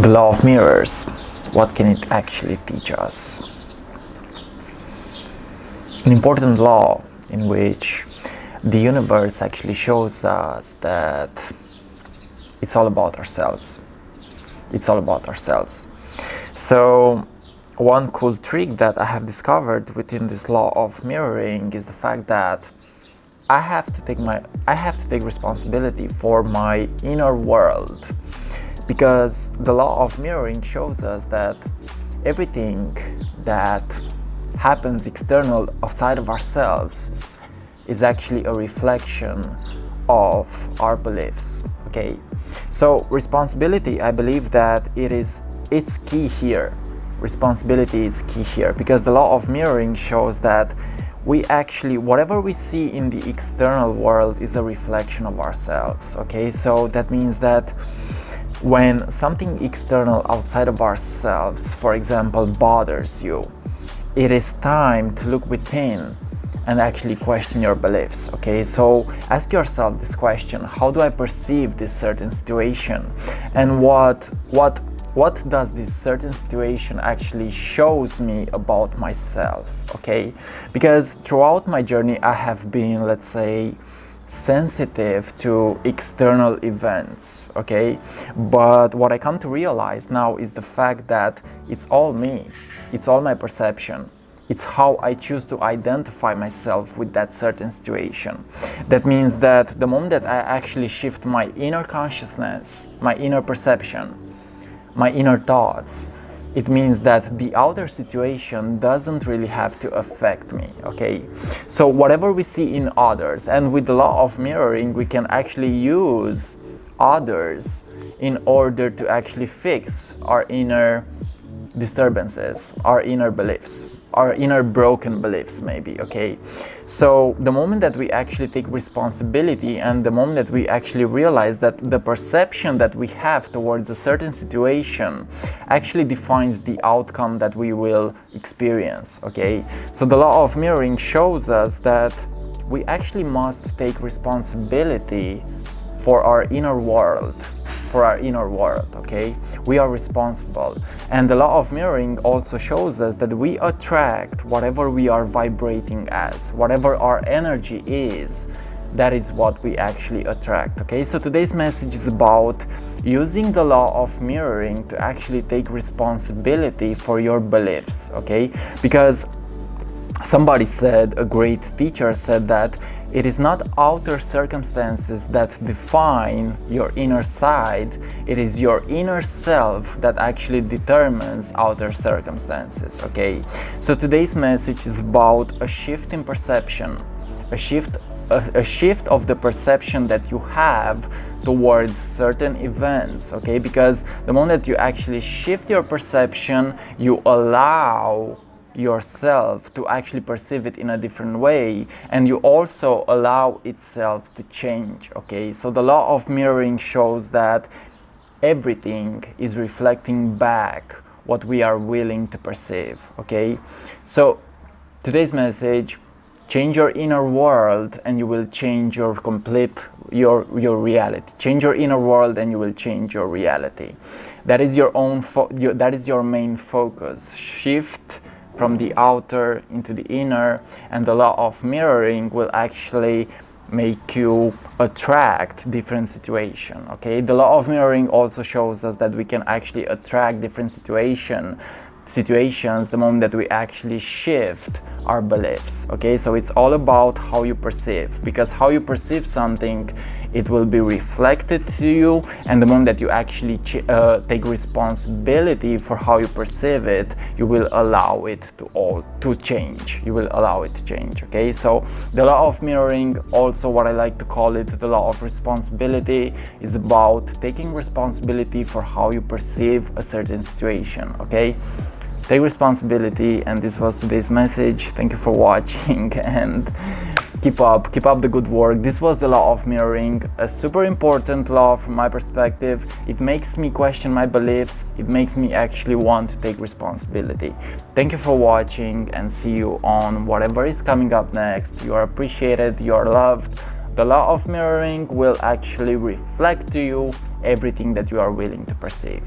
The law of mirrors. What can it actually teach us? An important law in which the universe actually shows us that it's all about ourselves. It's all about ourselves. So one cool trick that I have discovered within this law of mirroring is the fact that I have to take responsibility for my inner world, because the law of mirroring shows us that everything that happens external outside of ourselves is actually a reflection of our beliefs. Okay, so responsibility, I believe that it's key here. Responsibility is key here, because the law of mirroring shows that whatever we see in the external world is a reflection of ourselves. Okay, so that means that when something external outside of ourselves, for example, bothers you, it is time to look within and actually question your beliefs. Okay, so ask yourself this question: how do I perceive this certain situation, and what does this certain situation actually shows me about myself? Okay, because throughout my journey I have been, let's say, sensitive to external events. Okay, but what I come to realize now is the fact that it's all me, it's all my perception. It's how I choose to identify myself with that certain situation. That means that the moment that I actually shift my inner consciousness, my inner perception, my inner thoughts, it means that the outer situation doesn't really have to affect me. Okay, so whatever we see in others, and with the law of mirroring we can actually use others in order to actually fix our inner disturbances, our inner beliefs, our inner broken beliefs maybe. Okay, so the moment that we actually take responsibility, and the moment that we actually realize that the perception that we have towards a certain situation actually defines the outcome that we will experience. Okay, so the law of mirroring shows us that we actually must take responsibility for our inner world, okay, we are responsible. And the law of mirroring also shows us that we attract whatever we are vibrating as, whatever our energy is, that is what we actually attract. Okay, so today's message is about using the law of mirroring to actually take responsibility for your beliefs. Okay, because somebody said, a great teacher said, that it is not outer circumstances that define your inner side, it is your inner self that actually determines outer circumstances. Okay, so today's message is about a shift in perception, a shift of the perception that you have towards certain events. Okay, because the moment that you actually shift your perception, you allow yourself to actually perceive it in a different way, and you also allow itself to change. Okay, so the law of mirroring shows that everything is reflecting back what we are willing to perceive. Okay, so today's message: change your inner world and you will change your reality. Change your inner world and you will change your reality. That is that is your main focus. Shift from the outer into the inner, and the law of mirroring will actually make you attract different situations. Okay, the law of mirroring also shows us that we can actually attract different situations the moment that we actually shift our beliefs. Okay, so it's all about how you perceive, because how you perceive something, it will be reflected to you, and the moment that you actually take responsibility for how you perceive it, you will allow it to change. You will allow it to change. Okay, so the law of mirroring, also what I like to call it the law of responsibility, is about taking responsibility for how you perceive a certain situation. Okay, take responsibility, and this was today's message. Thank you for watching, and keep up the good work. This was the law of mirroring, a super important law from my perspective. It makes me question my beliefs. It makes me actually want to take responsibility. Thank you for watching, and see you on whatever is coming up next. You are appreciated, you are loved. The law of mirroring will actually reflect to you everything that you are willing to perceive.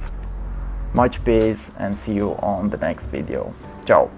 Much peace and see you on the next video. Ciao.